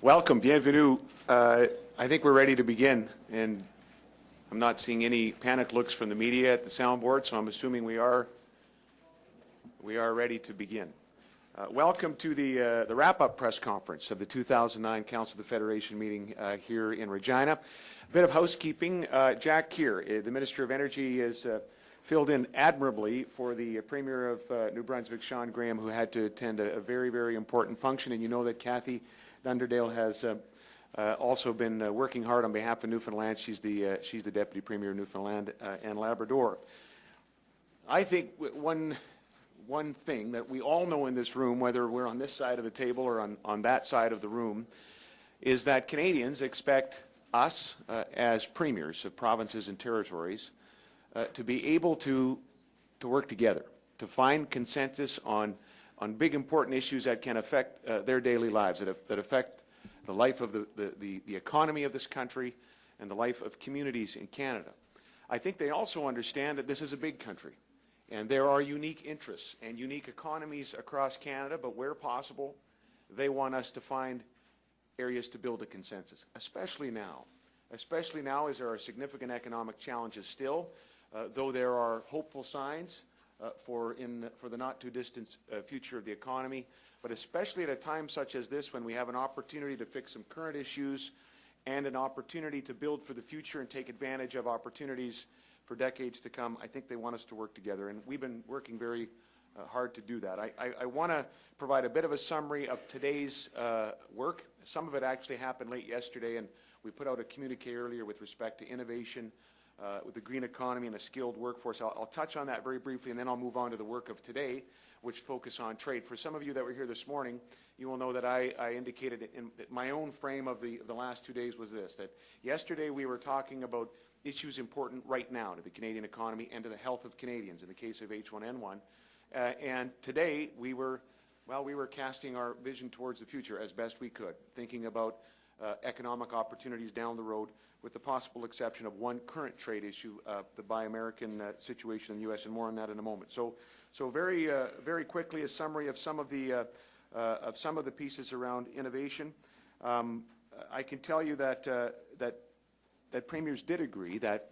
Welcome, bienvenue. I think we're ready to begin, and I'm not seeing any panic looks from the media at the soundboard, so I'm assuming we are ready to begin. Welcome to the wrap-up press conference of the 2009 Council of the Federation meeting here in Regina. A bit of housekeeping. Jack Keir, the Minister of Energy, is filled in admirably for the Premier of New Brunswick, Sean Graham, who had to attend a very, very important function, and you know that Kathy Dunderdale has also been working hard on behalf of Newfoundland. She's the Deputy Premier of Newfoundland and Labrador. I think one thing that we all know in this room, whether we're on this side of the table or on that side of the room, is that Canadians expect us as premiers of provinces and territories to be able to work together, to find consensus on big important issues that can affect their daily lives, that affect the life of the economy of this country and the life of communities in Canada. I think they also understand that this is a big country and there are unique interests and unique economies across Canada, but where possible, they want us to find areas to build a consensus, especially now. Especially now as there are significant economic challenges still, though there are hopeful signs for the not-too-distant future of the economy, but especially at a time such as this when we have an opportunity to fix some current issues and an opportunity to build for the future and take advantage of opportunities for decades to come. I think they want us to work together, and we've been working very hard to do that. I want to provide a bit of a summary of today's work. Some of it actually happened late yesterday, and we put out a communique earlier with respect to innovation, with the green economy and a skilled workforce. I'll touch on that very briefly, and then I'll move on to the work of today, which focus on trade. For some of you that were here this morning, you will know that I indicated in my own frame of the last 2 days was this, that yesterday we were talking about issues important right now to the Canadian economy and to the health of Canadians in the case of H1N1. And today we were casting our vision towards the future as best we could, thinking about economic opportunities down the road, with the possible exception of one current trade issue, the Buy American situation in the U.S., and more on that in a moment. So very quickly, a summary of some of the pieces around innovation. I can tell you that premiers did agree that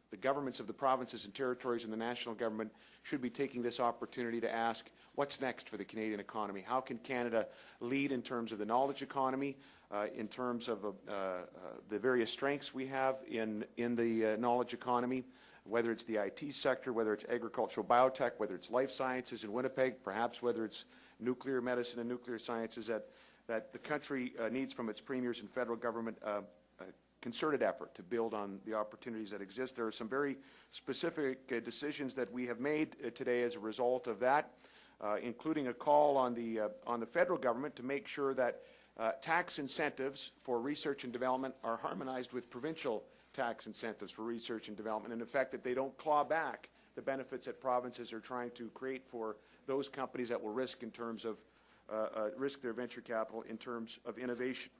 the governments of the provinces and territories and the national government should be taking this opportunity to ask, what's next for the Canadian economy? How can Canada lead in terms of the knowledge economy, in terms of the various strengths we have in the knowledge economy, whether it's the IT sector, whether it's agricultural biotech, whether it's life sciences in Winnipeg, perhaps whether it's nuclear medicine and nuclear sciences, that the country needs from its premiers and federal government concerted effort to build on the opportunities that exist. There are some very specific decisions that we have made today as a result of that, including a call on the federal government to make sure that tax incentives for research and development are harmonized with provincial tax incentives for research and development, and in fact that they don't claw back the benefits that provinces are trying to create for those companies that will risk their venture capital in terms of innovation.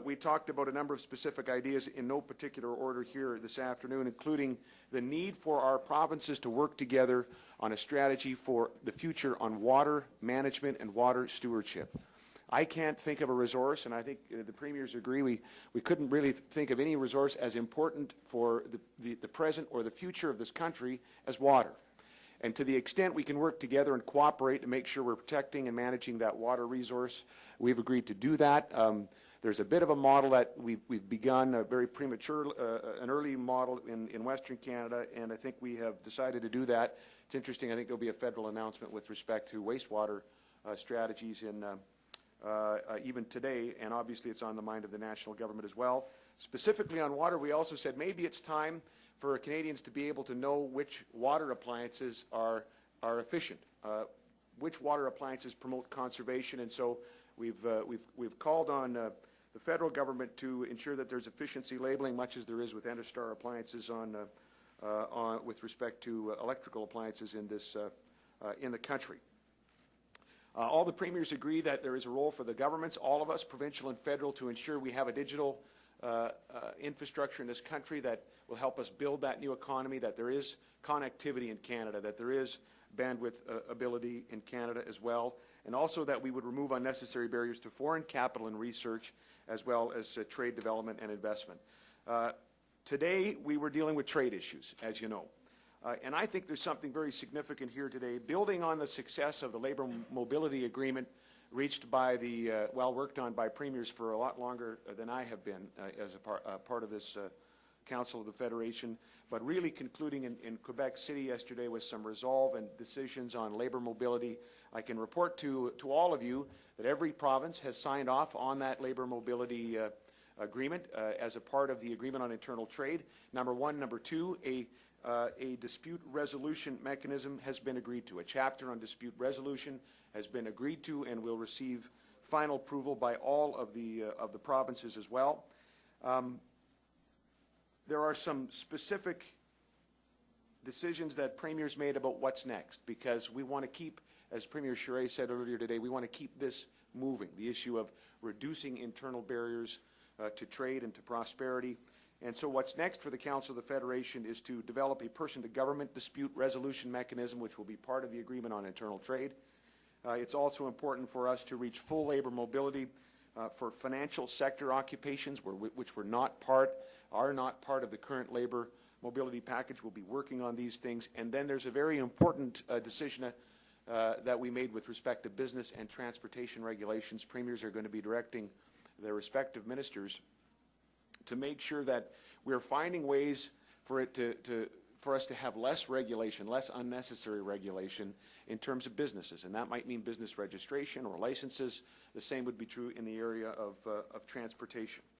We talked about a number of specific ideas in no particular order here this afternoon, including the need for our provinces to work together on a strategy for the future on water management and water stewardship. I can't think of a resource, and I think the premiers agree, we couldn't really think of any resource as important for the present or the future of this country as water. And to the extent we can work together and cooperate to make sure we're protecting and managing that water resource, we've agreed to do that. There's a bit of a model that we've begun, a very premature, an early model in Western Canada, and I think we have decided to do that. It's interesting, I think there'll be a federal announcement with respect to wastewater strategies even today, and obviously it's on the mind of the national government as well. Specifically on water, we also said maybe it's time for Canadians to be able to know which water appliances are efficient, which water appliances promote conservation, and so we've called on the federal government to ensure that there's efficiency labeling, much as there is with Enerstar appliances with respect to electrical appliances in the country. All the premiers agree that there is a role for the governments, all of us, provincial and federal, to ensure we have a digital infrastructure in this country that will help us build that new economy, that there is connectivity in Canada, that there is bandwidth ability in Canada as well. and also that we would remove unnecessary barriers to foreign capital and research, as well as trade development and investment. Today, we were dealing with trade issues, as you know. And I think there's something very significant here today, building on the success of the labor mobility agreement reached by the, worked on by premiers for a lot longer than I have been as a part of this Council of the Federation, but really concluding in Quebec City yesterday with some resolve and decisions on labor mobility. I can report to all of you that every province has signed off on that labor mobility agreement as a part of the agreement on internal trade. Number one. Number two, a dispute resolution mechanism has been agreed to. A chapter on dispute resolution has been agreed to and will receive final approval by all of the provinces as well. There are some specific decisions that premiers made about what's next, because we want to keep, as Premier Charest said earlier today, we want to keep this moving, the issue of reducing internal barriers to trade and to prosperity. And so what's next for the Council of the Federation is to develop a person-to-government dispute resolution mechanism, which will be part of the agreement on internal trade. It's also important for us to reach full labor mobility for financial sector occupations, which are not part of the current labor mobility package. We'll be working on these things. And then there's a very important decision that we made with respect to business and transportation regulations. Premiers are going to be directing their respective ministers to make sure that we're finding ways for us to have less regulation, less unnecessary regulation in terms of businesses. And that might mean business registration or licenses. The same would be true in the area of transportation.